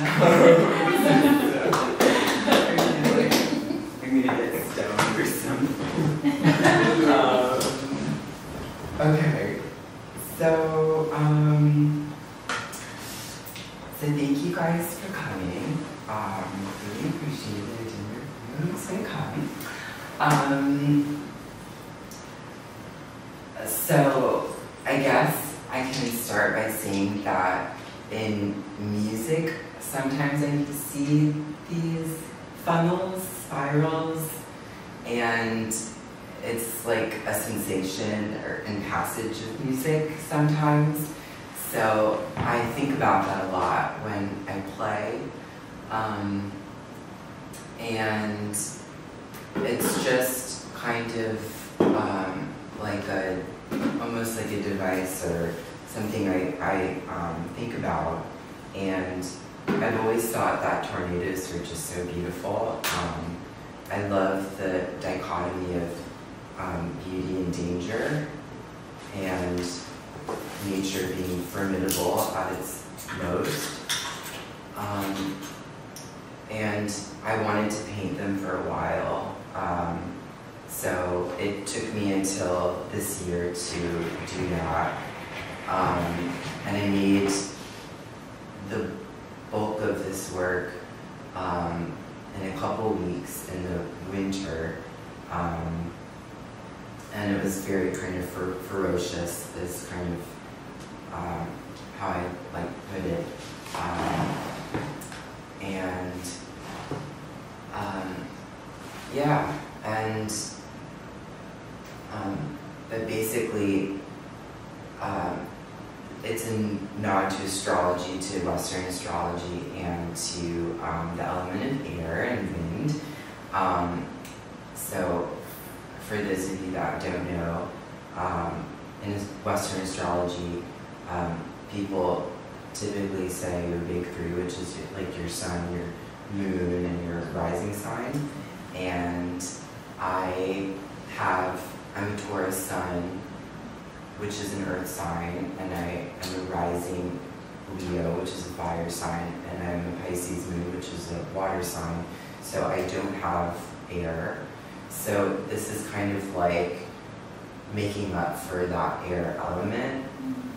I'm gonna get stoned or something. Okay. So thank you guys for coming. Really appreciate it. I didn't know who was gonna come. So I guess I can start by saying that in music, sometimes I see these funnels, spirals, and it's like a sensation or in passage of music sometimes. So I think about that a lot when I play. And it's just kind of like almost like a device or something I think about. And I've always thought that tornadoes were just so beautiful. I love the dichotomy of beauty and danger, and nature being formidable at its most. And I wanted to paint them for a while. So it took me until this year to do that. And I made the bulk of this work in a couple weeks in the winter. And it was very kind of ferocious, is kind of how I like put it. Yeah, and but basically it's a nod to astrology, to Western astrology, and to the element of air and wind. So for those of you that don't know, in Western astrology, people typically say your big three, which is like your sun, your moon, and your rising sign. And I'm a Taurus sun, which is an earth sign, and I am a rising Leo, which is a fire sign, and I'm a Pisces moon, which is a water sign. So I don't have air. So this is kind of like making up for that air element.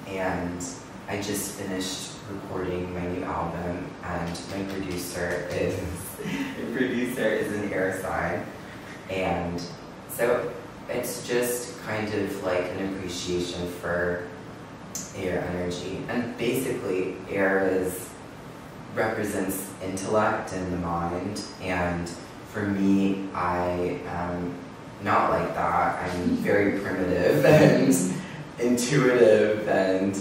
And I just finished recording my new album, and my producer is an air sign. And so it's just kind of like an appreciation for air energy. And basically air represents intellect and the mind. And for me, I am not like that. I'm very primitive and intuitive, and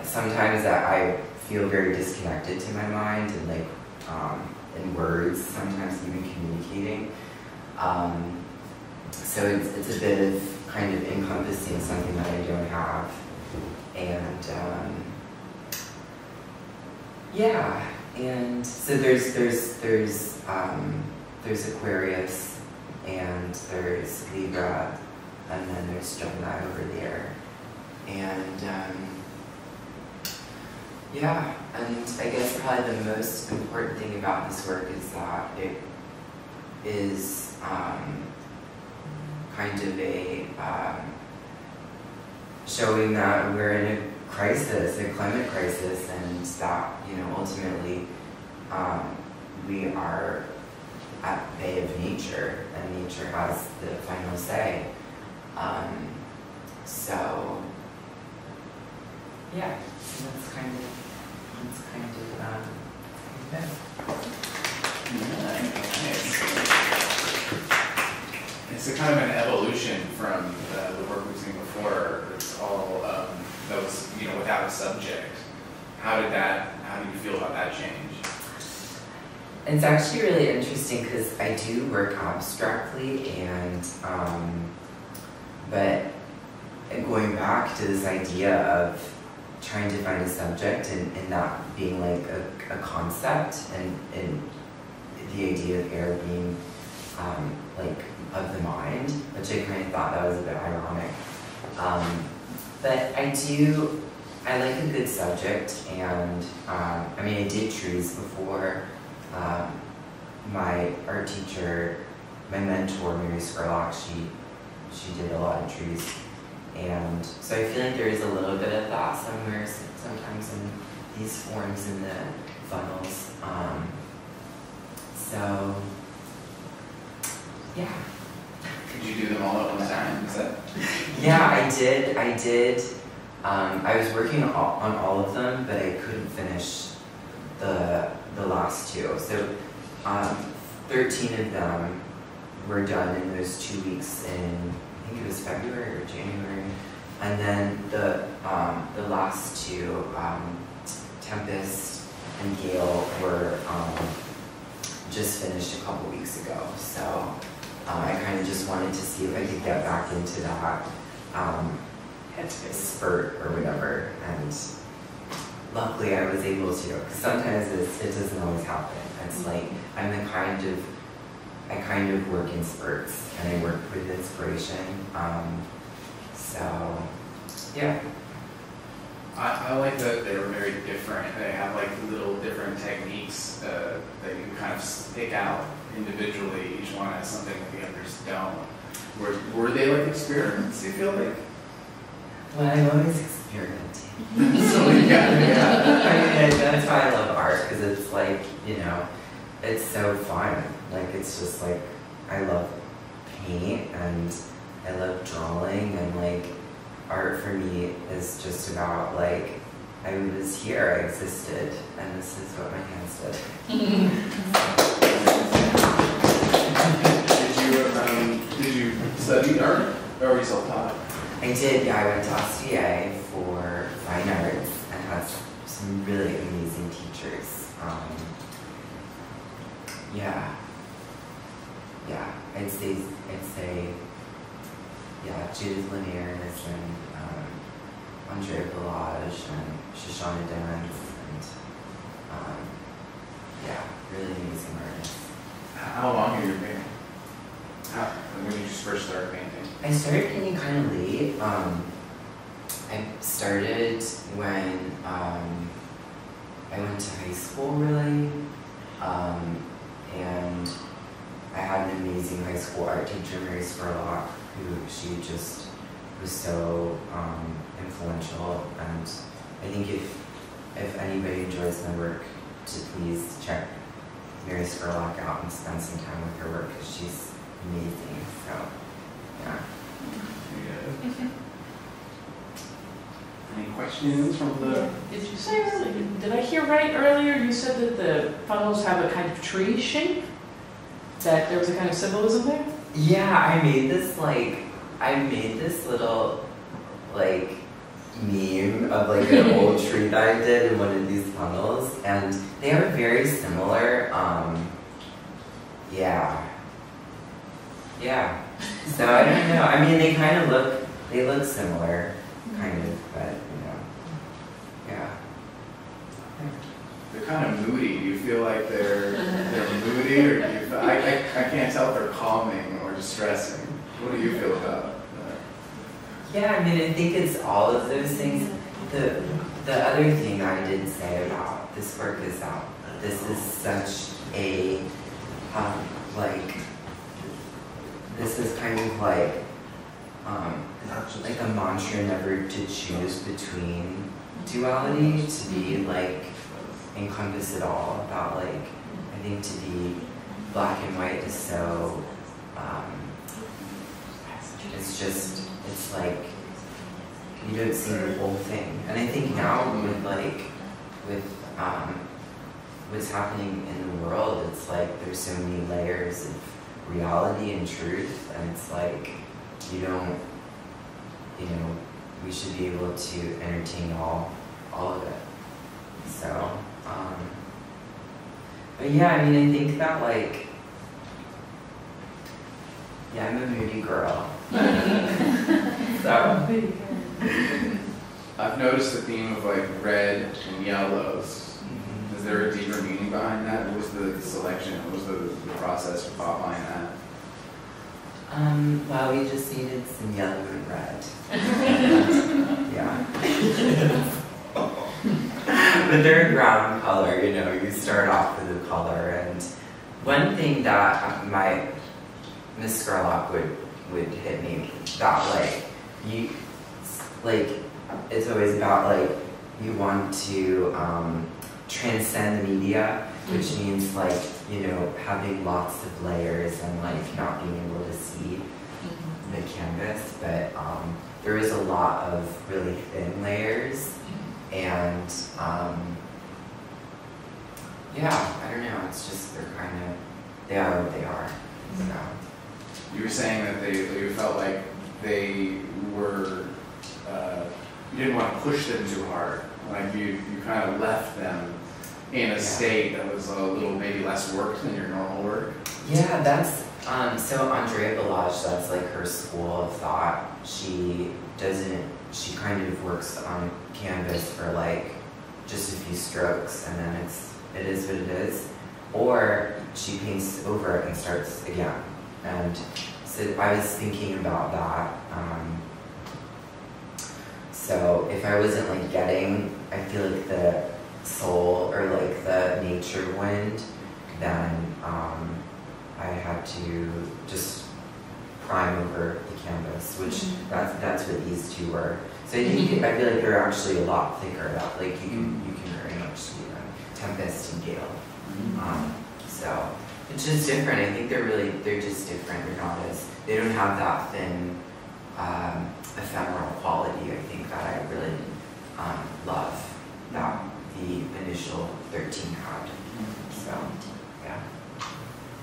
sometimes I feel very disconnected to my mind and like in words, sometimes even communicating. So it's a bit of kind of encompassing something that I don't have. And yeah, and so there's Aquarius, and there's Libra, and then there's Gemini over there. And yeah, and I guess probably the most important thing about this work is that it is kind of a showing that we're in a crisis, a climate crisis, and that, you know, ultimately we are at bay of nature, and nature has the final say. So yeah, so that's kind of it. Nice. It's a kind of an evolution from the work we've seen before. It's all that was, you know, without a subject. How do you feel about that change? It's actually really interesting because I do work abstractly, and but going back to this idea of trying to find a subject and that being like a concept, and the idea of air being like of the mind, which I kind of thought that was a bit ironic. But I do I like a good subject, and I mean, I did trees before. My art teacher, my mentor, Mary Scarlock, she did a lot of trees, and so I feel like there is a little bit of that somewhere, sometimes in these forms in the funnels. So, yeah. Could you do them all at one time? Is that? Yeah, I did. I was working on all of them, but I couldn't finish the last two. So 13 of them were done in those 2 weeks in, I think it was February or January. And then the last two, Tempest and Gale, were just finished a couple weeks ago. So I kind of just wanted to see if I could get back into that spurt or whatever, and luckily I was able to, because sometimes it doesn't always happen. It's like I kind of work in spurts, and I work with inspiration. So yeah. I like that they were very different. They have like little different techniques that you kind of pick out individually. Each one has something that the others don't. Were they like experiments, you feel like? Well, I'm always experimenting. So yeah. I mean, that's why I love art, because it's like, you know, it's so fun. Like, it's just like, I love paint, and I love drawing, and like, art for me is just about like, I was here, I existed, and this is what my hands did. Did you study art, or were you self-taught? I did, yeah, I went to SVA for fine arts and had some really amazing teachers. Yeah, I'd say, yeah, Judith Linares and Andrea Balazs and Shoshana Dance, and yeah, really amazing artists. How long have you been painting? When did you first start painting? I started painting kind of late. I started when I went to high school, really, and I had an amazing high school art teacher, Mary Scarlock, she just was so influential, and I think if anybody enjoys my work, to please check Mary Scarlock out and spend some time with her work, because she's amazing. So, yeah. Any questions from the? Did you say earlier? Did I hear right earlier? You said that the funnels have a kind of tree shape. That there was a kind of symbolism there. Yeah, I made this little like meme of like an old tree that I did in one of these funnels, and they are very similar. Yeah. So I don't know. I mean, they look similar, kind of, but yeah. They're kind of moody. Do you feel like they're moody, or do you feel, I can't tell if they're calming or distressing. What do you feel about that? Yeah, I mean, I think it's all of those things. The other thing I did say about this work is that this is such a this is kind of like a mantra never to choose between duality, to be like encompass it all. About like, I think to be black and white is so it's like you don't see the whole thing. And I think now with what's happening in the world, it's like there's so many layers of reality and truth, and it's like we should be able to entertain all of it. So but yeah, I mean, I think that like, yeah, I'm a moody girl. So I've noticed the theme of like red and yellows. mm-hmm. Is there a deeper meaning behind that? What was the selection? What was the process behind that? Well, we just needed some yellow and red. Yeah. But they're ground color, you know, you start off with a color. And one thing that my Miss Scarlock would hit me, that it's always about you want to transcend the media, which means having lots of layers and not being able to see the canvas, but there is a lot of really thin layers, and yeah, I don't know, it's just they are what they are. So. You were saying that you felt like they were, you didn't want to push them too hard, like you kind of left them in a state that was a little maybe less work than your normal work. Yeah, that's so Andrea Balazs, that's her school of thought. She kind of works on canvas for just a few strokes, and then it is what it is. Or she paints over it and starts again. And so I was thinking about that. So if I wasn't getting, I feel the soul or the nature wind, then I had to just prime over the canvas, which that's what these two were. So I feel they're actually a lot thicker. That you can very much see them, Tempest and Gale. So it's just different. I think they're just different. They don't have that thin ephemeral quality. I think that I really love that the initial 13 had. So yeah.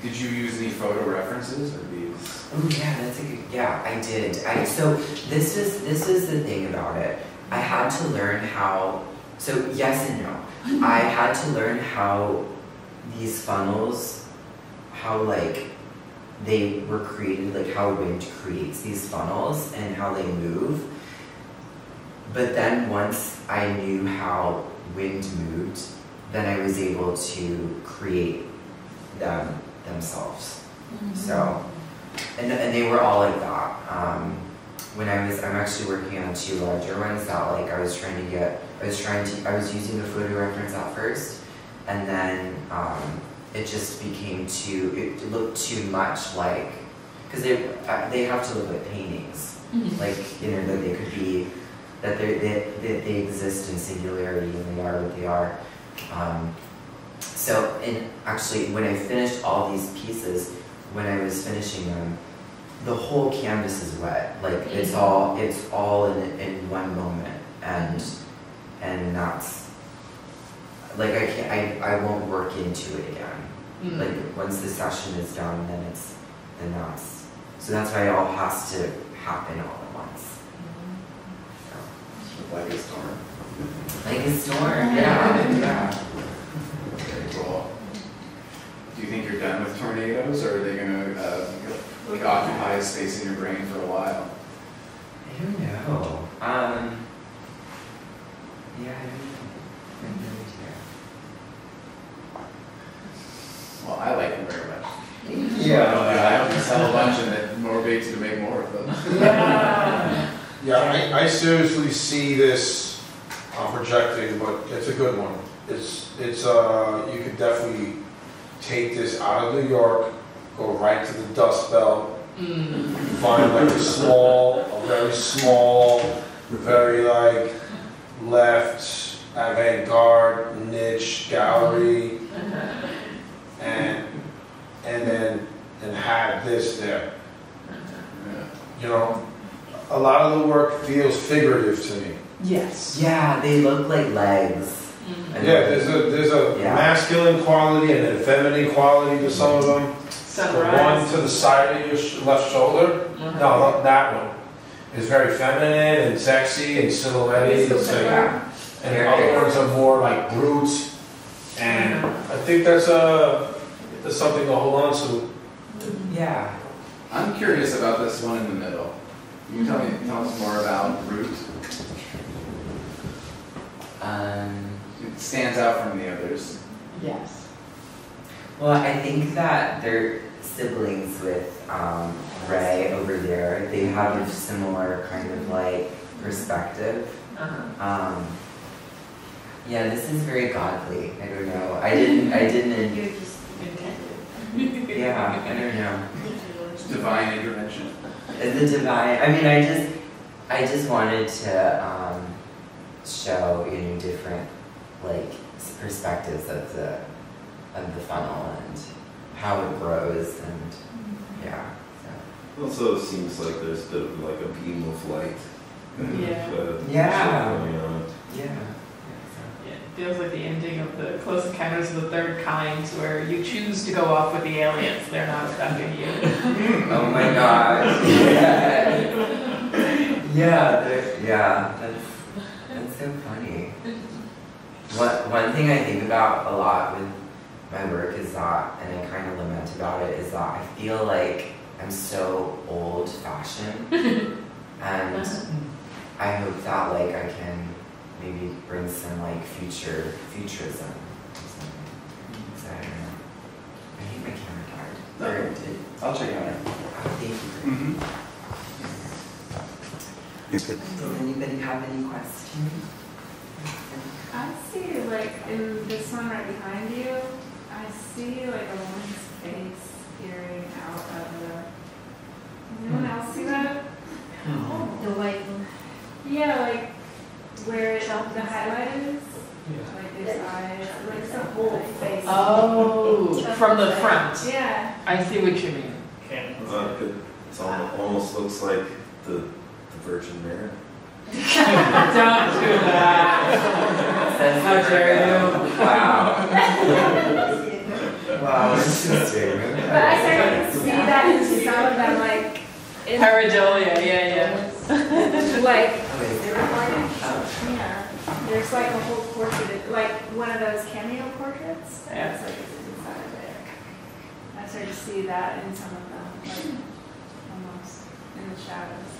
Did you use any photo references or these? Oh yeah, that's a good. Yeah, I did. So this was the thing about it. I had to learn how. So yes and no. I had to learn how these funnels, how they were created, how wind creates these funnels and how they move. But then once I knew how wind moved, then I was able to create them themselves. So, and they were all like that. I'm actually working on 2 larger ones that I was using the photo reference at first, and then it just became it looked too much because they have to look like paintings, that they could be, that they exist in singularity and they are what they are. So, and actually, when I finished all these pieces, when I was finishing them, the whole canvas is wet. It's all in one moment, and that's I won't work into it again. Once the session is done, then that's so that's why it all has to happen all at once. So. Like a storm. Like a storm, yeah. Very cool. Do you think you're done with tornadoes, or are they going to occupy space in your brain for a while? I don't know. Yeah, I don't know. I really do. Well, I like them very much. Yeah. I hope to sell a bunch and then more baits to make more of them. Yeah, I seriously see this projecting, but it's a good one. It's you could definitely take this out of New York, go right to the Dust Belt, find a very small, very left, avant-garde, niche gallery, and have this there. You know, a lot of the work feels figurative to me. Yes. Yeah, they look like legs. Yeah, there's a masculine quality and a feminine quality to some of them. Sunrise. The one to the side of your left shoulder, no, that one, is very feminine and sexy and silhouetted. And the other ones are more brute. And I think that's something to hold on to. Yeah. I'm curious about this one in the middle. Can you tell us more about Root? It stands out from the others. Yes. Well, I think that they're siblings with Ray over there. They have a similar kind of perspective. Yeah, this is very godly. I don't know. I didn't. You just intended. Yeah, I don't know. It's divine intervention. It's a divine. I mean, I just wanted to show different like perspectives of the funnel and how it grows and yeah. So. Also, it seems like there's a bit of like a beam of light. Yeah. Yeah. Going on. Yeah. Yeah, it feels like the ending of the Close Encounters of the Third Kind, where you choose to go off with the aliens. They're not abducting you. Oh my gosh. Yeah. That's so funny. One thing I think about a lot with my work is that, and I kind of lament about it, is that I feel like I'm so old-fashioned, and I hope that like I can maybe bring some like futurism or something. So I don't know. I think my camera died. I'll check it out. Oh, thank you. Does anybody have any questions? I see, like, in this one right behind you, I see, like, a woman's face peering out of the... Does anyone else see that? The white Yeah, like, where the highlight is. Like, there's eyes, like, it's a whole face. Oh, from the front. Yeah. I see what you mean. It almost looks like the Virgin Mary. Don't do that. How dare you? Wow. Wow, interesting. But I started to see that in some of them, like... Pareidolia, yeah. Like... Oh, is there a recording? Oh. Yeah. There's, like, a whole portrait, like, one of those cameo portraits. Yeah. It's like it's inside of there. I started to see that in some of them, like, almost in the shadows.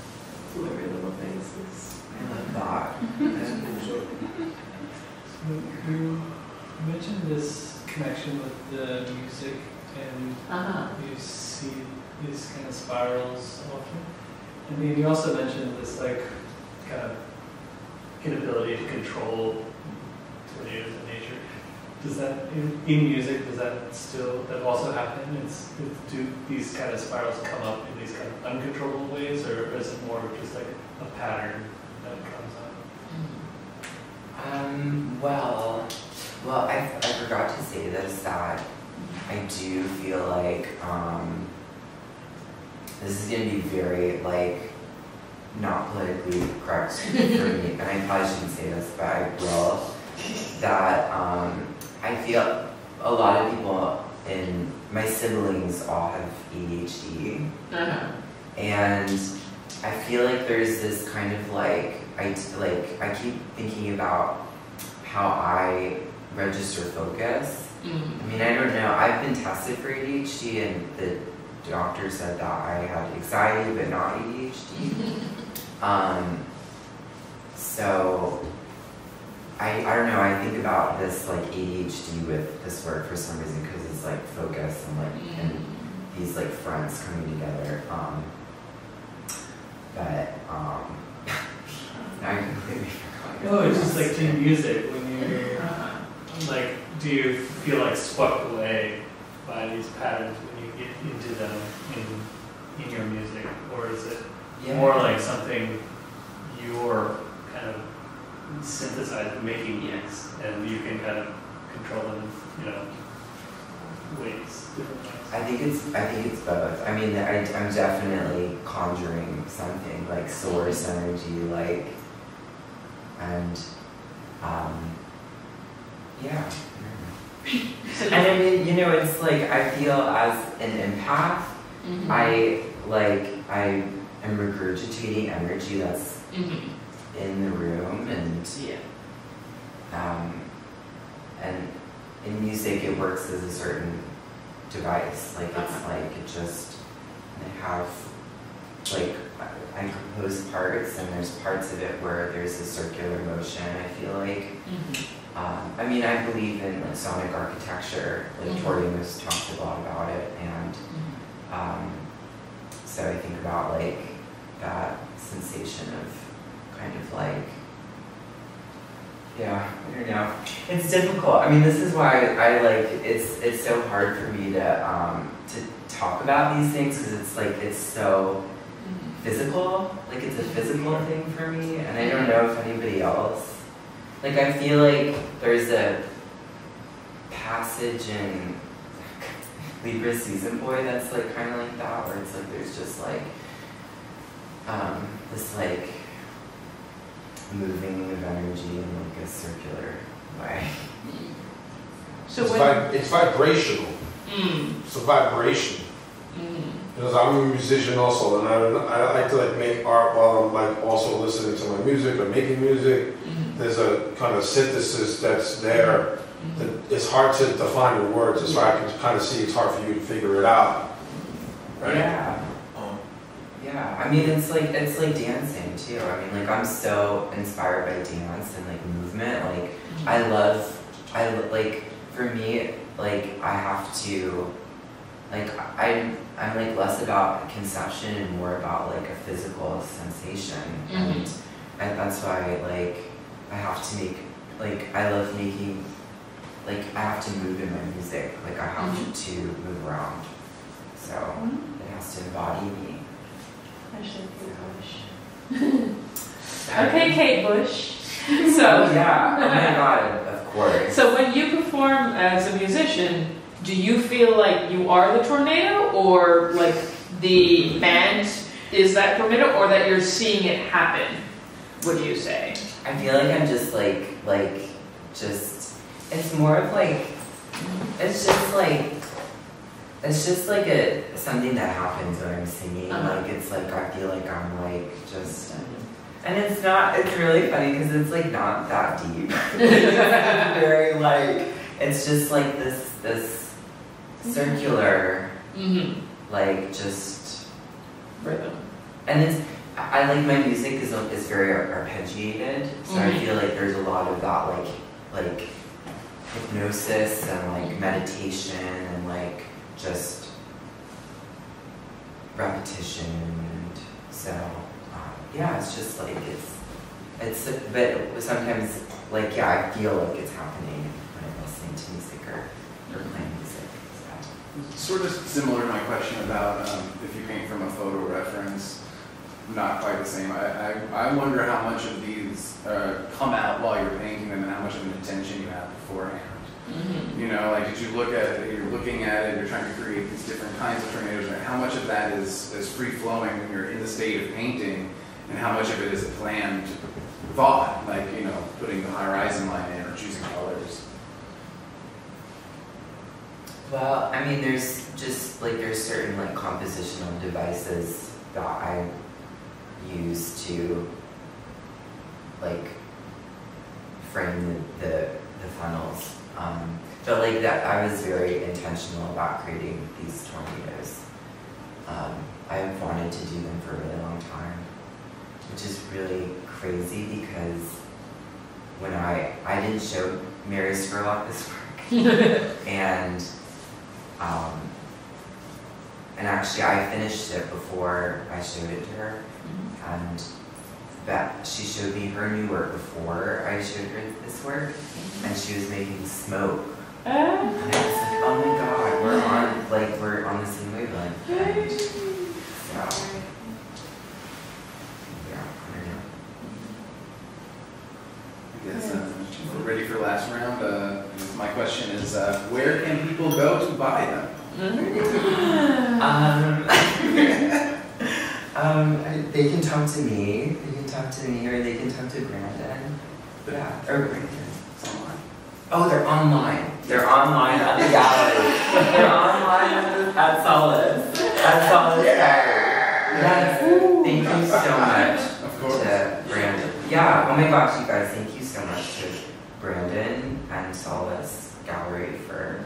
Blurry little faces. I love that. You mentioned this connection with the music, and you see these kind of spirals often. And then you also mentioned this like kind of inability to control tornadoes in nature. Does that in music? Does that also happen? Do these kind of spirals come up in these kind of uncontrollable ways, or is it more just like a pattern that comes up? Well, I forgot to say this, that I do feel like this is going to be very, like, not politically correct for me, and I probably shouldn't say this, but I will, that I feel a lot of people in, my siblings all have ADHD, and I feel like there's this kind of like, I keep thinking about how I register focus. I mean, I don't know. I've been tested for ADHD, and the doctor said that I had anxiety but not ADHD. So I don't know. I think about this like ADHD with this work for some reason, because it's like focus and like and these like fronts coming together. But now I completely forgot. No, it's just like in music, when you like, do you feel like swept away by these patterns when you get into them in your music, or is it more like something you're kind of synthesizing, making mix, and you can kind of control them, ways, different ways? I think it's both. I mean, I'm definitely conjuring something like source energy, like, and yeah. And I mean, it's like I feel as an empath, I am regurgitating energy that's in the room, and in music it works as a certain device. Like it's like it just, I have like I compose parts, and there's parts of it where there's a circular motion. I feel like. I mean, I believe in like sonic architecture. Like Torian has talked a lot about it, and so I think about like that sensation of kind of like Yeah, I don't know. It's difficult. I mean, this is why I like, it's so hard for me to talk about these things, because it's like, it's so physical. Like, it's a physical thing for me, and I don't know if anybody else. Like, I feel like there's a passage in Libra Season Boy that's like kind of like that, where it's like there's just like this like moving of energy in like a circular way. So It's vibrational. It's a vibration. Because I'm a musician also, and I like to like make art while I'm like also listening to my music or making music. There's a kind of synthesis that's there. That it's hard to define the words. It's why I can kind of see it's hard for you to figure it out. Right? Yeah. Yeah. I mean, it's like dancing too. I mean, like I'm so inspired by dance and like movement. Like like for me, like I have to, like I'm like less about conception and more about like a physical sensation, and that's why like I have to make, like I love making, like I have to move in my music, like I have to move around, so it has to embody me. Actually, Kate Bush. Okay, Kate Bush. So yeah, oh my god, of course. So when you perform as a musician, do you feel like you are the tornado, or like the band is that tornado, or that you're seeing it happen? What do you say? I feel like I'm just just, it's more of like, it's just like something that happens when I'm singing. Like it's like, I feel like I'm like just, and it's really funny because it's like not that deep. It's very like, it's just like this circular, like just rhythm. And I like my music is very arpeggiated, so I feel like there's a lot of that like hypnosis and like meditation and like just repetition, and so yeah, it's just like it's but sometimes like yeah, I feel like it's happening when I'm listening to music or playing music. Sort of similar to my question about if you paint from a photo reference. Not quite the same. I wonder how much of these come out while you're painting them, and how much of an intention you have beforehand. You know, like did you look at it, you're looking at it, you're trying to create these different kinds of tornadoes, and how much of that is free flowing when you're in the state of painting, and how much of it is a planned thought, like, you know, putting the horizon line in or choosing colors? Well, I mean, there's certain like compositional devices that I use to like frame the funnels. But like that, I was very intentional about creating these tornadoes. I've wanted to do them for a really long time, which is really crazy because when I didn't show Mary Spurlock this work, and actually I finished it before I showed it to her, and that she showed me her new work before I showed her this work, and she was making smoke. And I was like, oh my god, we're on the same wavelength. And so, yeah, I don't know. I guess we're ready for last round. My question is, where can people go to buy them? They can talk to me. Or they can talk to Brandon. Yeah, or Brandon. It's online. Oh, they're online. They're online at the gallery. They're online at Solas. At Solas Gallery. Yes. Thank you so much. Of course. To Brandon. Yeah. Oh my gosh, you guys. Thank you so much to Brandon and Solas Gallery for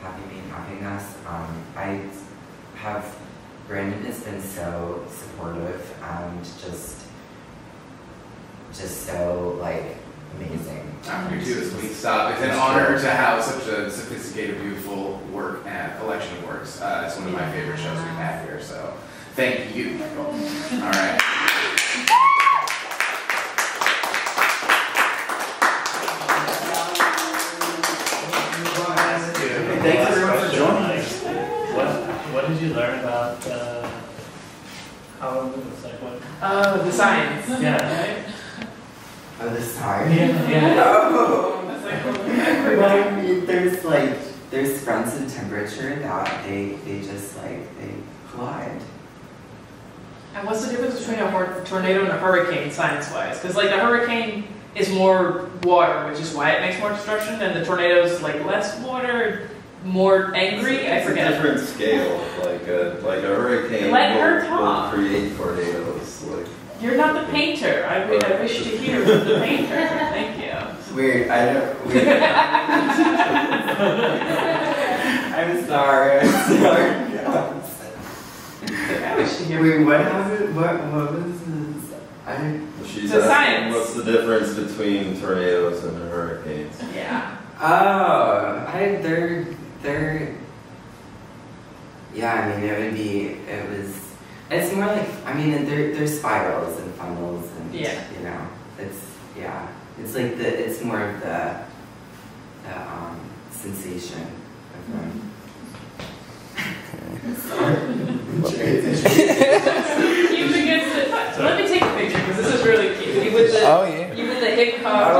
having me and having us. Brandon has been so supportive and just so like amazing. You too, this week. Stop. It's an honor to have such a sophisticated, beautiful work and collection of works. It's one of my favorite shows we've had here. So, thank you, Michael. All right. you learn about how it moves? Like what? Oh, the science. Yeah, right? Oh, the star? Yeah. Oh. That's like, Well, I mean, there's fronts of temperature that they just like, they collide. and what's the difference between a tornado and a hurricane, science-wise? Because like the hurricane is more water, which is why it makes more destruction, and the tornado is like less water, more angry. I It's a forget. different scale. Like a hurricane Let her will talk. create tornadoes. Like You're not the painter. I wish to hear from the painter. Thank you. Weird, I'm sorry, I wish to hear. Wait, what happened? What was this? she's The asking science. what's the difference between tornadoes and hurricanes? Yeah. Oh, yeah, I mean, it's more like, I mean, they're spirals and funnels and, Yeah. you know, it's like it's more of the sensation of them. You against it. Let me take a picture because this is really cute. You with the Oh, yeah. you with the hip hop.